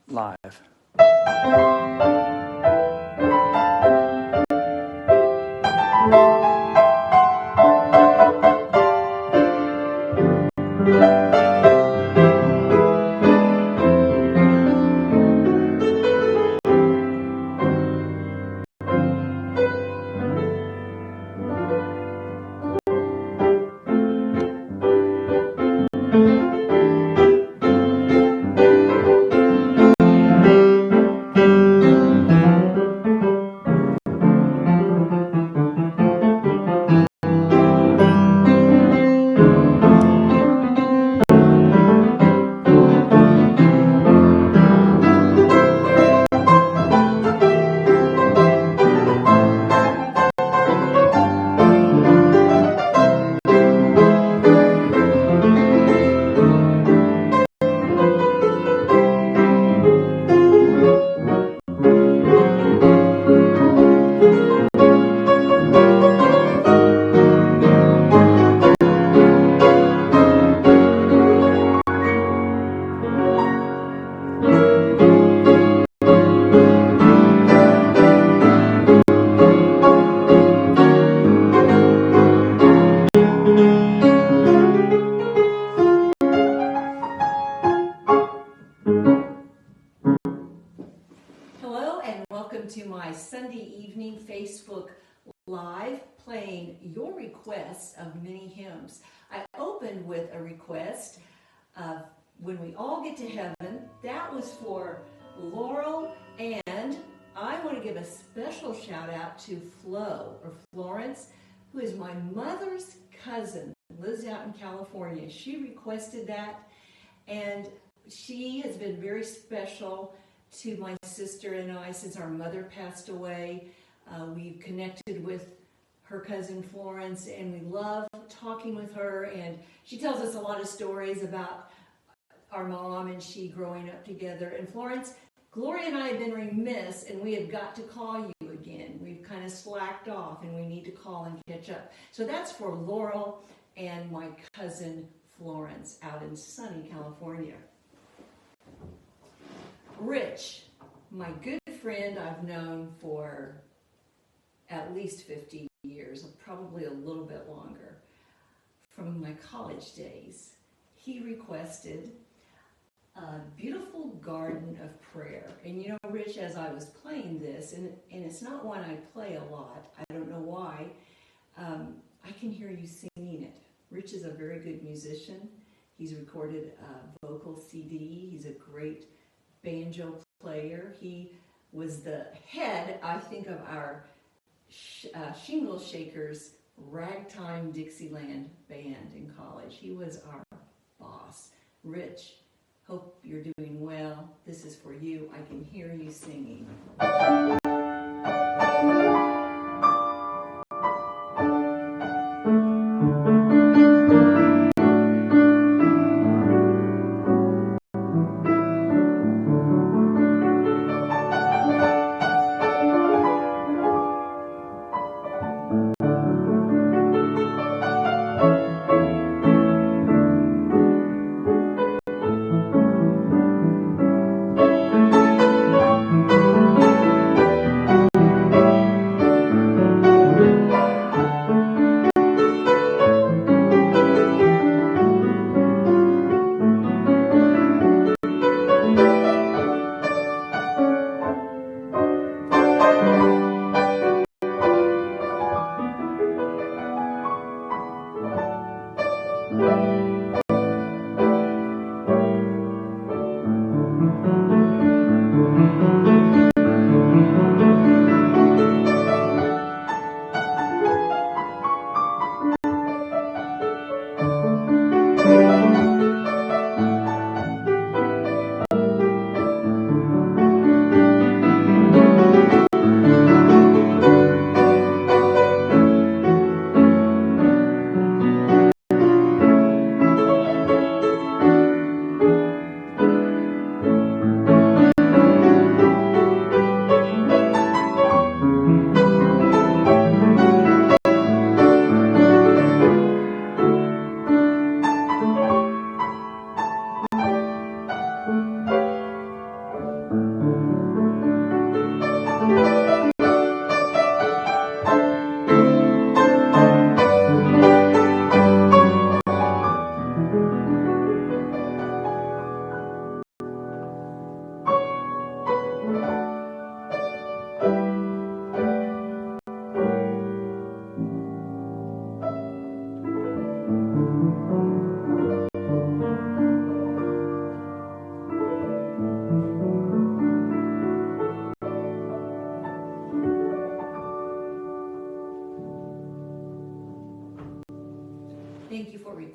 live. To my Sunday evening Facebook Live, playing your requests of many hymns. I opened with a request of When We All Get to Heaven. That was for Laurel, and I want to give a special shout out to Flo, or Florence, who is my mother's cousin, lives out in California. She requested that, and she has been very special to my sister and I since our mother passed away. We've connected with her cousin Florence, and we love talking with her, and she tells us a lot of stories about our mom and she growing up together. And Florence, Gloria and I have been remiss, and we have got to call you again. We've kind of slacked off, and we need to call and catch up. So that's for Laurel and my cousin Florence out in sunny California. Rich, my good friend I've known for at least 50 years, probably a little bit longer, from my college days. He requested a beautiful garden of prayer. And you know, Rich, as I was playing this, and it's not one I play a lot, I don't know why, I can hear you singing it. Rich is a very good musician. He's recorded a vocal CD. He's a great banjo player. He was the head, I think, of our Shingle Shakers Ragtime Dixieland band in college. He was our boss. Rich, hope you're doing well. This is for you. I can hear you singing.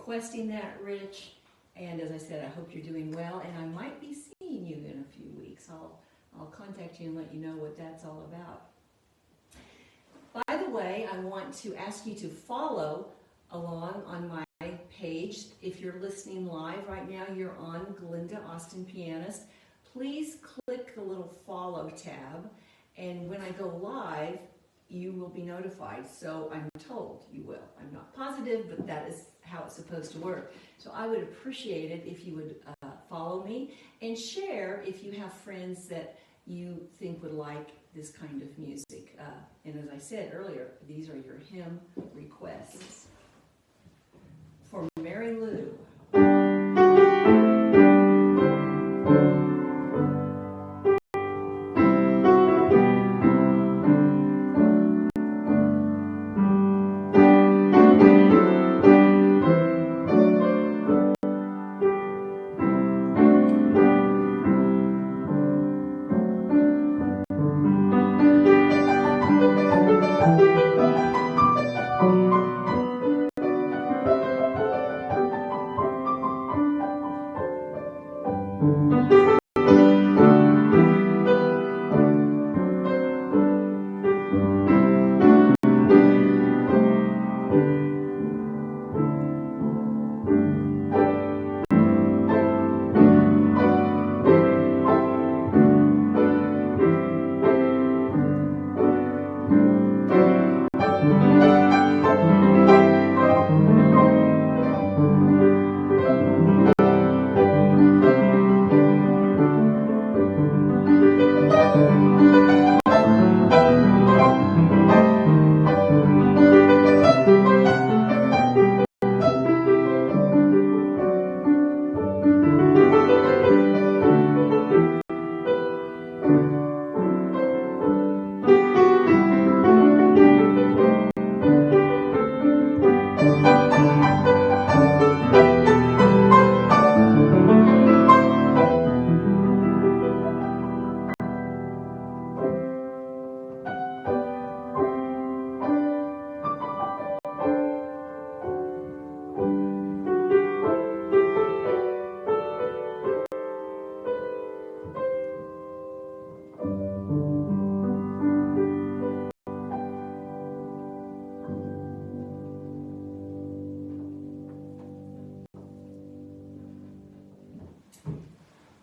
requesting that, Rich. And as I said, I hope you're doing well, and I might be seeing you in a few weeks. I'll contact you and let you know what that's all about. By the way, I want to ask you to follow along on my page. If you're listening live right now, you're on Glinda Austin Pianist. Please click the little follow tab, and when I go live, you will be notified. So I'm told you will. I'm not positive, but that is how it's supposed to work. So I would appreciate it if you would follow me and share if you have friends that you think would like this kind of music. And as I said earlier, these are your hymn requests. For Mary Lou.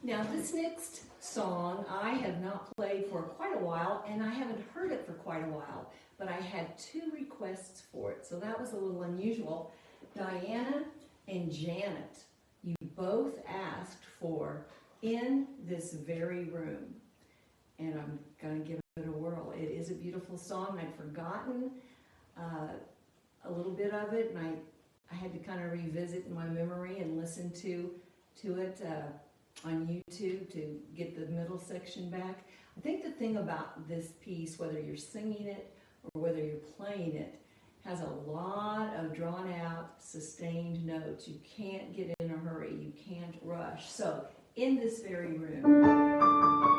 Now this next song I have not played for quite a while, and I haven't heard it for quite a while, but I had 2 requests for it, so that was a little unusual. Diana and Janet, you both asked for In This Very Room, and I'm going to give it a whirl. It is a beautiful song. I'd forgotten a little bit of it, and I had to kind of revisit in my memory and listen to it on YouTube to get the middle section back. I think the thing about this piece, whether you're singing it or whether you're playing it, has a lot of drawn out, sustained notes. You can't get in a hurry. You can't rush. So, In This Very Room.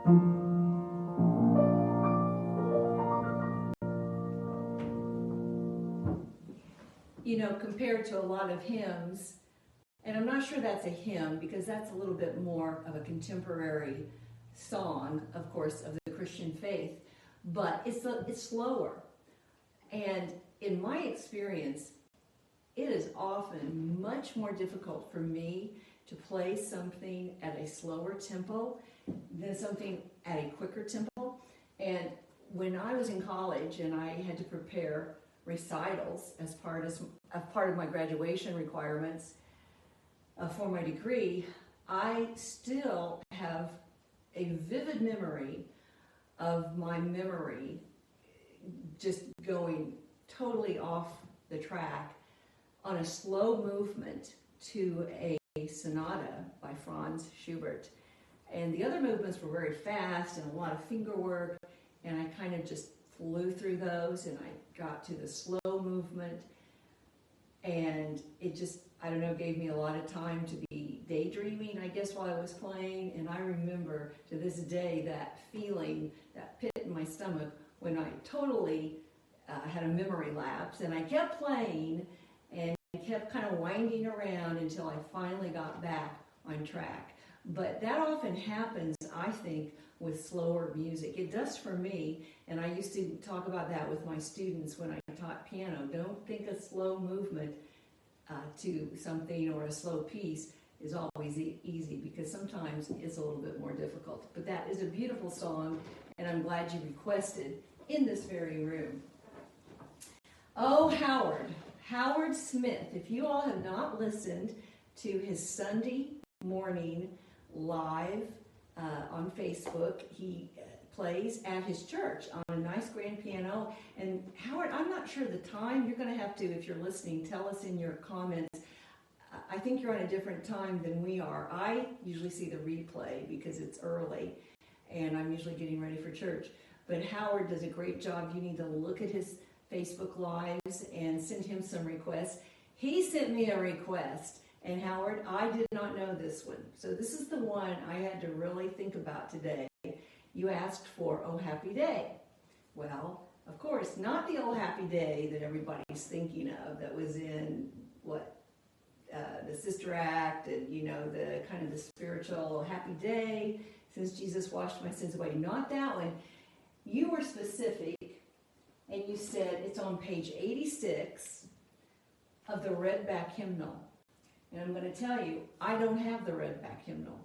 You know, compared to a lot of hymns, and I'm not sure that's a hymn because that's a little bit more of a contemporary song, of course, of the Christian faith, but it's slower. And in my experience, it is often much more difficult for me to play something at a slower tempo than something at a quicker tempo. And when I was in college and I had to prepare recitals as part of my graduation requirements for my degree, I still have a vivid memory of my memory just going totally off the track on a slow movement to a sonata by Franz Schubert. And the other movements were very fast and a lot of finger work, and I kind of just flew through those, and I got to the slow movement, and it just, I don't know, gave me a lot of time to be daydreaming, I guess, while I was playing. And I remember to this day that feeling, that pit in my stomach when I totally had a memory lapse, and I kept playing and kept kind of winding around until I finally got back on track. But that often happens, I think, with slower music. It does for me, and I used to talk about that with my students when I taught piano. Don't think a slow movement to something or a slow piece is always easy, because sometimes it's a little bit more difficult. But that is a beautiful song, and I'm glad you requested in this very room. Oh, Howard Smith. If you all have not listened to his Sunday morning live on Facebook, he plays at his church on a nice grand piano. And Howard, I'm not sure the time. You're going to have to, if you're listening, tell us in your comments. I think you're on a different time than we are. I usually see the replay because it's early, and I'm usually getting ready for church. But Howard does a great job. You need to look at his Facebook Lives and send him some requests. He sent me a request, and Howard, I did not know this one. So this is the one I had to really think about today. You asked for Oh Happy Day. Well, of course, not the Oh Happy Day that everybody's thinking of that was in, the Sister Act, and, you know, the kind of the spiritual happy day since Jesus washed my sins away. Not that one. You were specific, and you said it's on page 86 of the Redback Hymnal. And I'm going to tell you, I don't have the Redback Hymnal.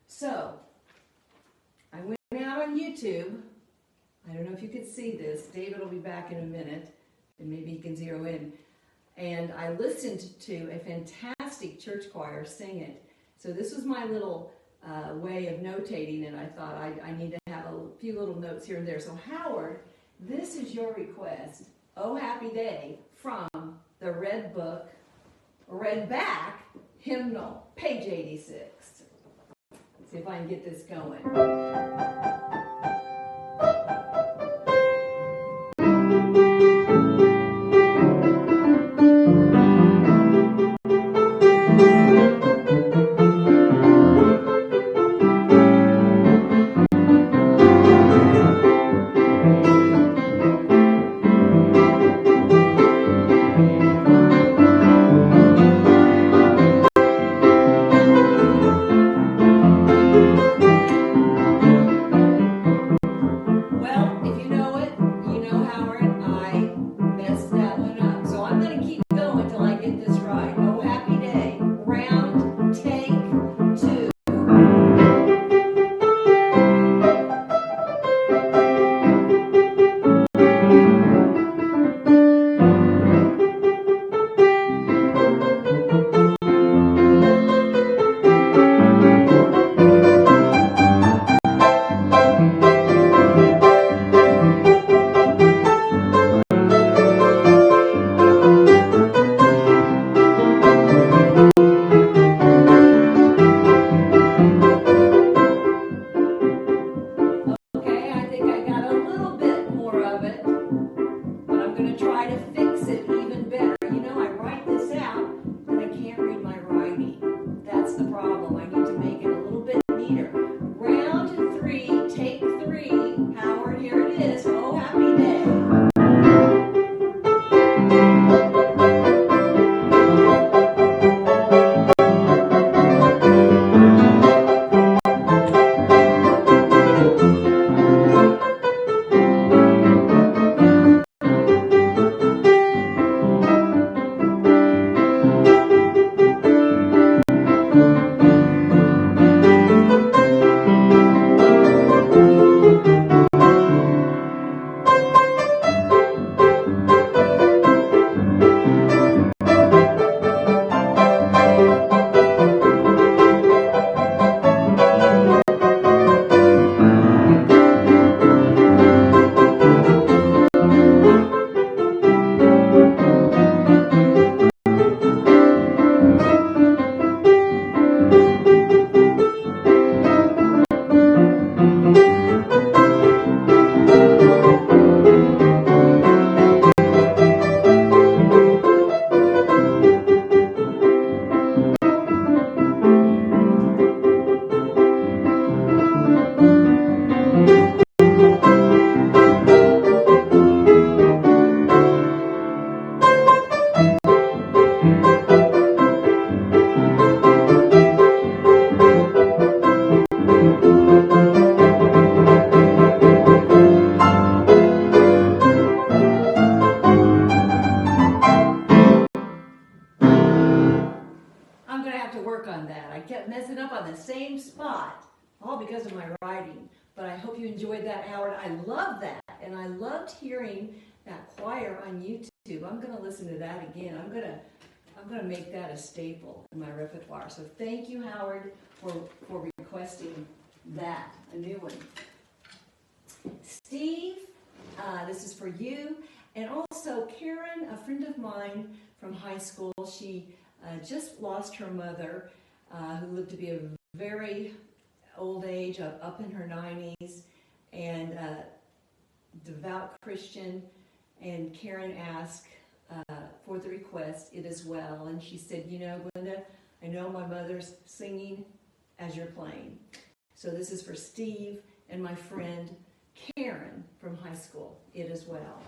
So, I went out on YouTube. I don't know if you could see this. David will be back in a minute, and maybe he can zero in. And I listened to a fantastic church choir sing it. So this was my little way of notating, and I thought I need to have a few little notes here and there. So Howard, this is your request, Oh Happy Day, from the Redback Hymnal, page 86. Let's see if I can get this going. That's the problem. I need to make it a little bit neater. Round 3. you enjoyed that, Howard. I love that, and I loved hearing that choir on YouTube. I'm going to listen to that again. I'm going to make that a staple in my repertoire. So thank you, Howard, for requesting that, a new one. Steve, this is for you. And also Karen, a friend of mine from high school. She just lost her mother, who lived to be a very old age, up in her 90s, and devout Christian. And Karen asked for the request, it as well. And she said, you know, Glenda, I know my mother's singing as you're playing. So this is for Steve and my friend Karen from high school, it as well.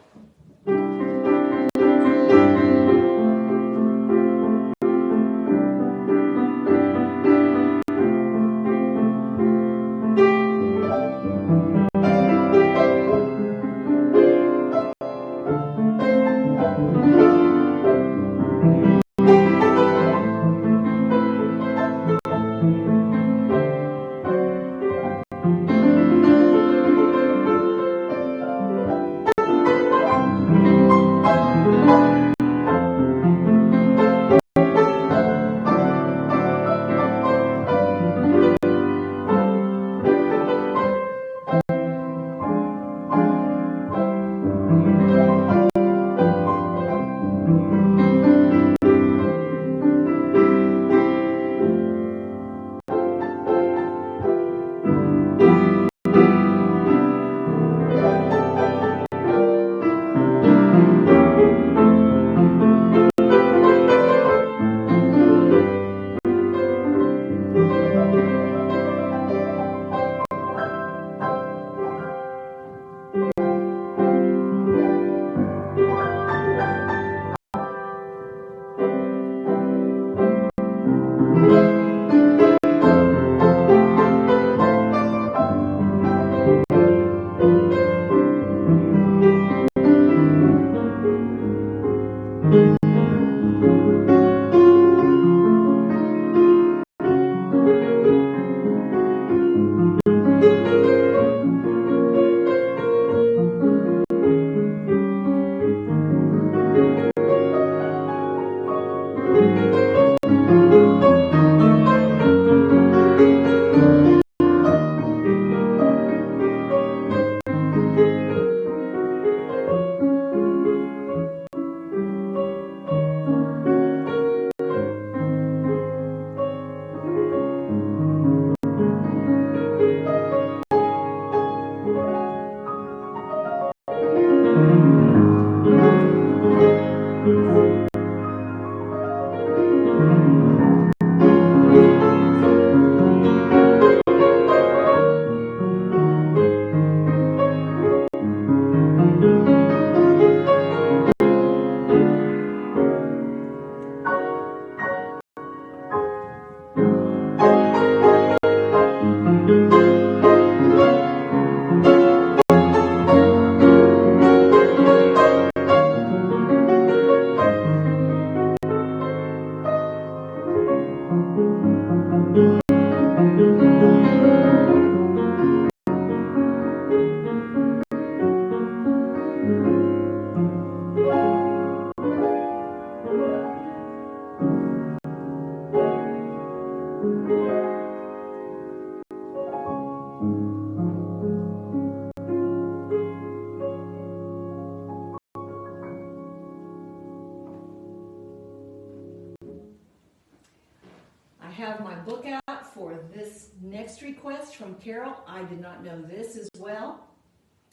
Have my book out for this next request from Carol. I did not know this as well.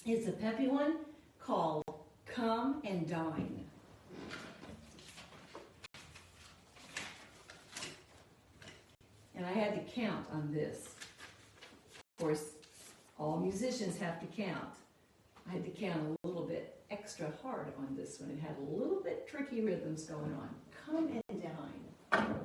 It's a peppy one called Come and Dine. And I had to count on this. Of course, all musicians have to count. I had to count a little bit extra hard on this one. It had a little bit tricky rhythms going on. Come and Dine.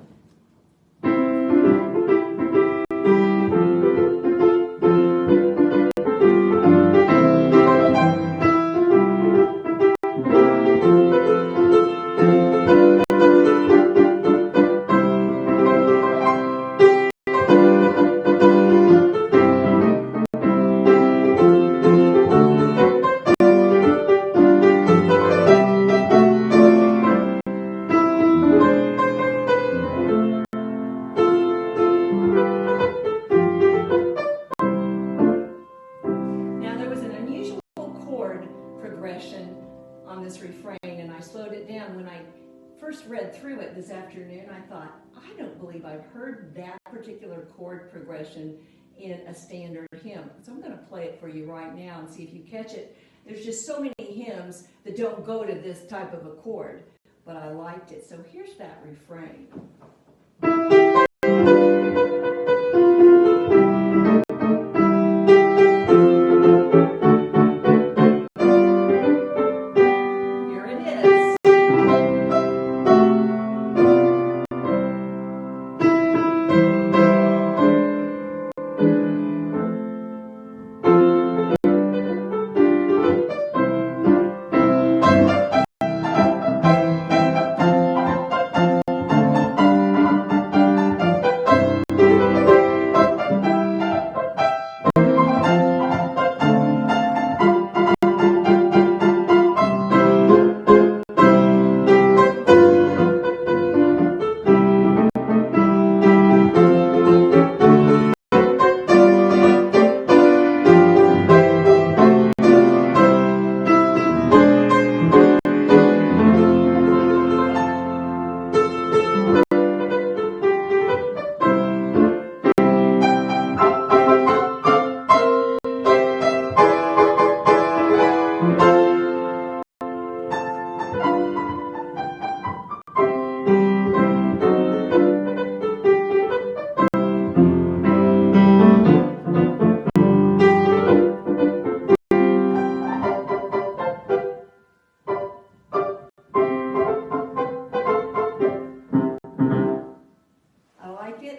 refrain, and I slowed it down. When I first read through it this afternoon, I thought, I don't believe I've heard that particular chord progression in a standard hymn. So I'm going to play it for you right now and see if you catch it. There's just so many hymns that don't go to this type of a chord, but I liked it. So here's that refrain.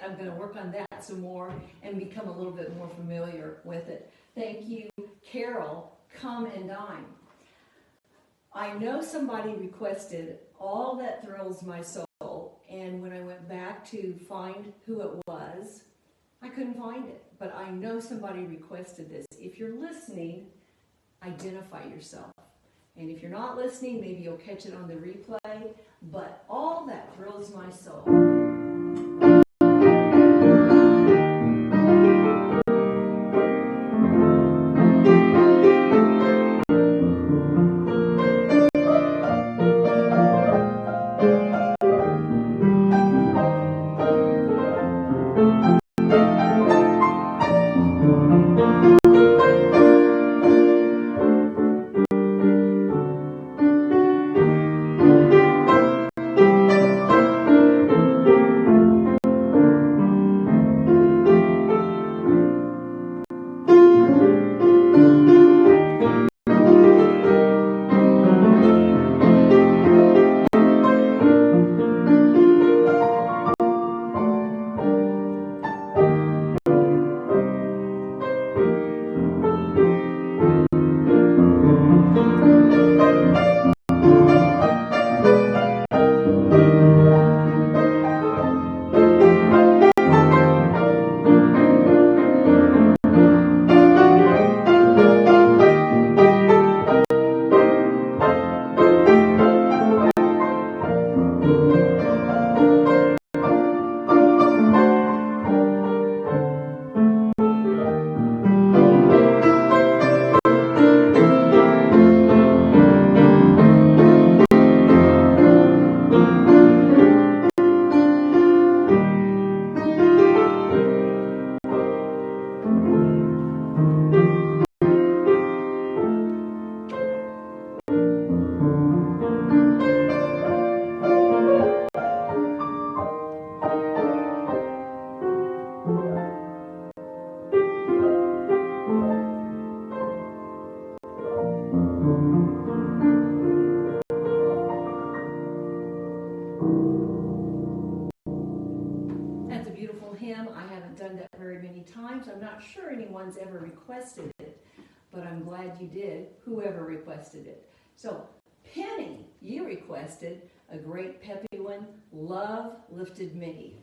I'm going to work on that some more and become a little bit more familiar with it. Thank you, Carol. Come and Dine. I know somebody requested All That Thrills My Soul, and when I went back to find who it was, I couldn't find it. But I know somebody requested this. If you're listening, identify yourself. And if you're not listening, maybe you'll catch it on the replay. But All That Thrills My Soul. I'm not sure anyone's ever requested it, but I'm glad you did, whoever requested it. So, Penny, you requested a great peppy one, Love Lifted Me.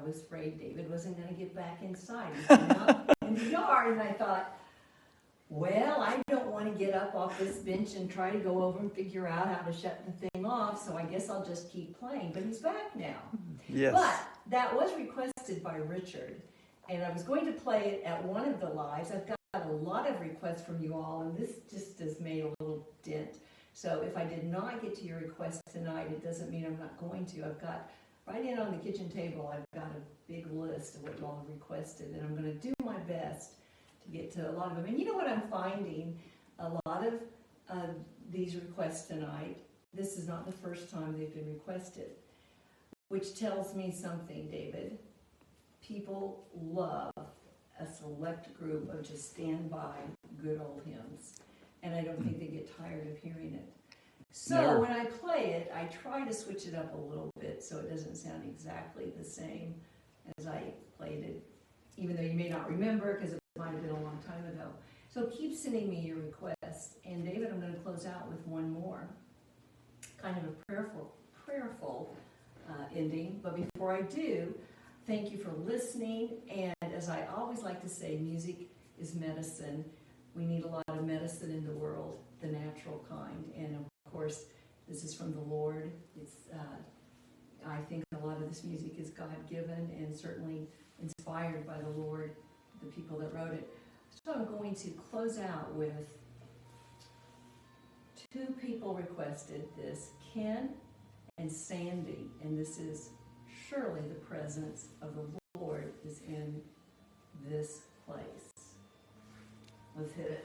was afraid David wasn't going to get back inside. He came out in the yard, and I thought, well, I don't want to get up off this bench and try to go over and figure out how to shut the thing off, so I guess I'll just keep playing. But he's back now. Yes. But that was requested by Richard, and I was going to play it at one of the lives. I've got a lot of requests from you all, and this just has made a little dent. So if I did not get to your request tonight, it doesn't mean I'm not going to. I've got, right in on the kitchen table, I've got a big list of what you all have requested, and I'm going to do my best to get to a lot of them. And you know what I'm finding? A lot of these requests tonight, this is not the first time they've been requested, which tells me something, David. People love a select group of just standby good old hymns, and I don't think they get tired of hearing it. So Never. when I play it, I try to switch it up a little bit so it doesn't sound exactly the same as I played it, even though you may not remember because it might have been a long time ago. So keep sending me your requests. And David, I'm going to close out with one more, kind of a prayerful ending. But before I do, thank you for listening. And as I always like to say, music is medicine. We need a lot of medicine in the world, the natural kind. And of course, this is from the Lord. It's I think a lot of this music is God-given and certainly inspired by the Lord, the people that wrote it. So I'm going to close out with two people requested this, Ken and Sandy, and this is surely the presence of the Lord is in this place. Let's hit it.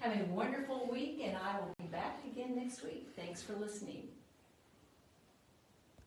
Have a wonderful week, and I will be back again next week. Thanks for listening.